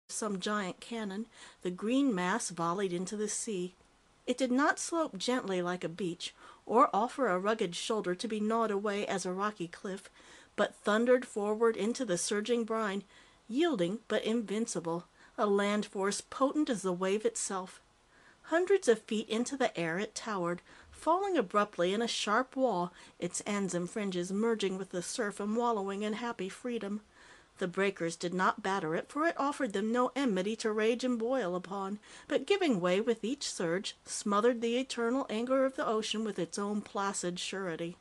some giant cannon, the green mass volleyed into the sea. It did not slope gently like a beach, or offer a rugged shoulder to be gnawed away as a rocky cliff, but thundered forward into the surging brine, yielding but invincible, a land force potent as the wave itself. Hundreds of feet into the air it towered, falling abruptly in a sharp wall, its ends and fringes merging with the surf and wallowing in happy freedom. The breakers did not batter it, for it offered them no enmity to rage and boil upon, but giving way with each surge, smothered the eternal anger of the ocean with its own placid surety.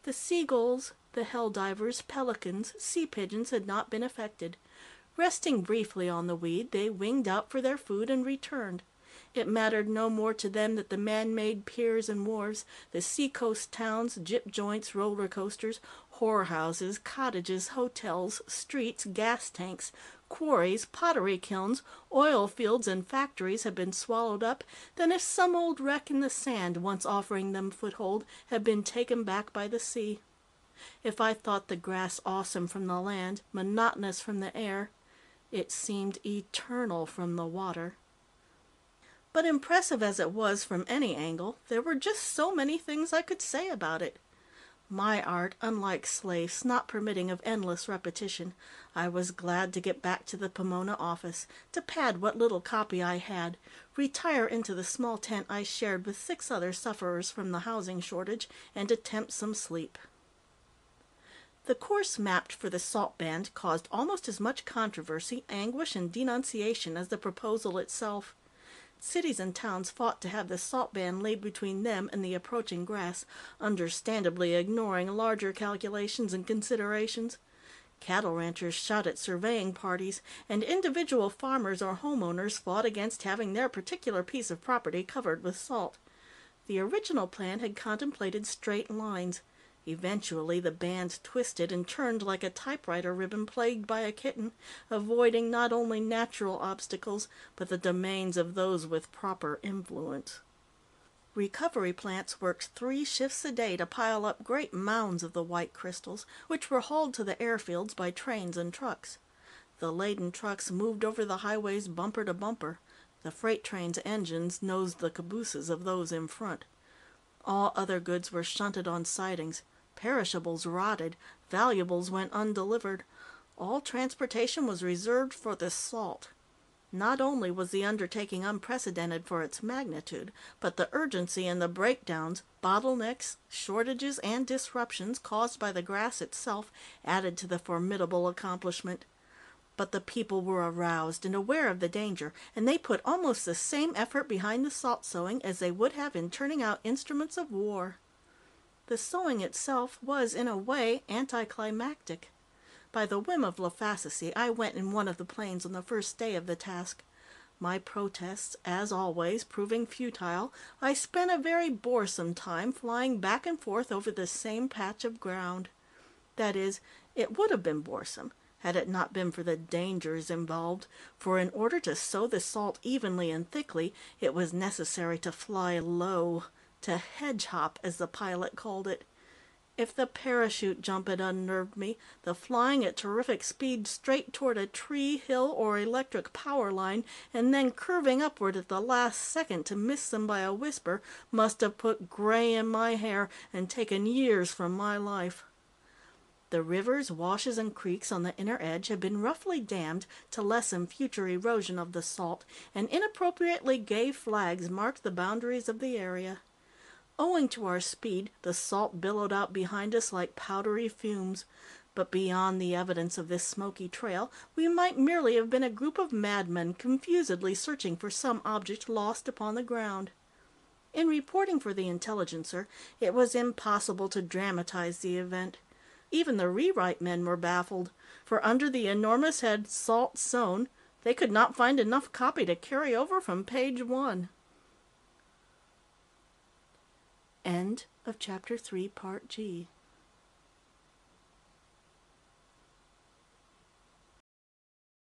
The seagulls, the hell-divers, pelicans, sea pigeons had not been affected. Resting briefly on the weed, they winged out for their food and returned. It mattered no more to them that the man-made piers and wharves, the seacoast towns, gyp joints, roller coasters, whorehouses, cottages, hotels, streets, gas tanks, quarries, pottery kilns, oil fields, and factories had been swallowed up, than if some old wreck in the sand, once offering them foothold, had been taken back by the sea. If I thought the grass awesome from the land, monotonous from the air, it seemed eternal from the water. But impressive as it was from any angle, there were just so many things I could say about it. My art, unlike Slaif's, not permitting of endless repetition, I was glad to get back to the Pomona office, to pad what little copy I had, retire into the small tent I shared with 6 other sufferers from the housing shortage, and attempt some sleep. The course mapped for the salt band caused almost as much controversy, anguish, and denunciation as the proposal itself. Cities and towns fought to have the salt band laid between them and the approaching grass, understandably ignoring larger calculations and considerations. Cattle ranchers shot at surveying parties, and individual farmers or homeowners fought against having their particular piece of property covered with salt. The original plan had contemplated straight lines. Eventually, the band twisted and turned like a typewriter ribbon plagued by a kitten, avoiding not only natural obstacles, but the domains of those with proper influence. Recovery plants worked 3 shifts a day to pile up great mounds of the white crystals, which were hauled to the airfields by trains and trucks. The laden trucks moved over the highways bumper to bumper. The freight trains' engines nosed the cabooses of those in front. All other goods were shunted on sidings. Perishables rotted. Valuables went undelivered. All transportation was reserved for the salt. Not only was the undertaking unprecedented for its magnitude, but the urgency and the breakdowns, bottlenecks, shortages, and disruptions caused by the grass itself added to the formidable accomplishment. But the people were aroused and aware of the danger, and they put almost the same effort behind the salt sowing as they would have in turning out instruments of war. The sowing itself was, in a way, anticlimactic. By the whim of Lafacici, I went in one of the planes on the first day of the task. My protests, as always, proving futile, I spent a very boresome time flying back and forth over the same patch of ground. That is, it would have been boresome, had it not been for the dangers involved, for in order to sow the salt evenly and thickly, it was necessary to fly low, to hedge-hop, as the pilot called it. If the parachute jump had unnerved me, the flying at terrific speed straight toward a tree, hill, or electric power line, and then curving upward at the last second to miss them by a whisper, must have put gray in my hair and taken years from my life. The rivers, washes, and creeks on the inner edge had been roughly dammed to lessen future erosion of the salt, and inappropriately gay flags marked the boundaries of the area. Owing to our speed, the salt billowed out behind us like powdery fumes, but beyond the evidence of this smoky trail, we might merely have been a group of madmen confusedly searching for some object lost upon the ground. In reporting for the Intelligencer, it was impossible to dramatize the event. Even the rewrite men were baffled, for under the enormous head "Salt Sown," they could not find enough copy to carry over from page 1. End of Chapter 3, Part G.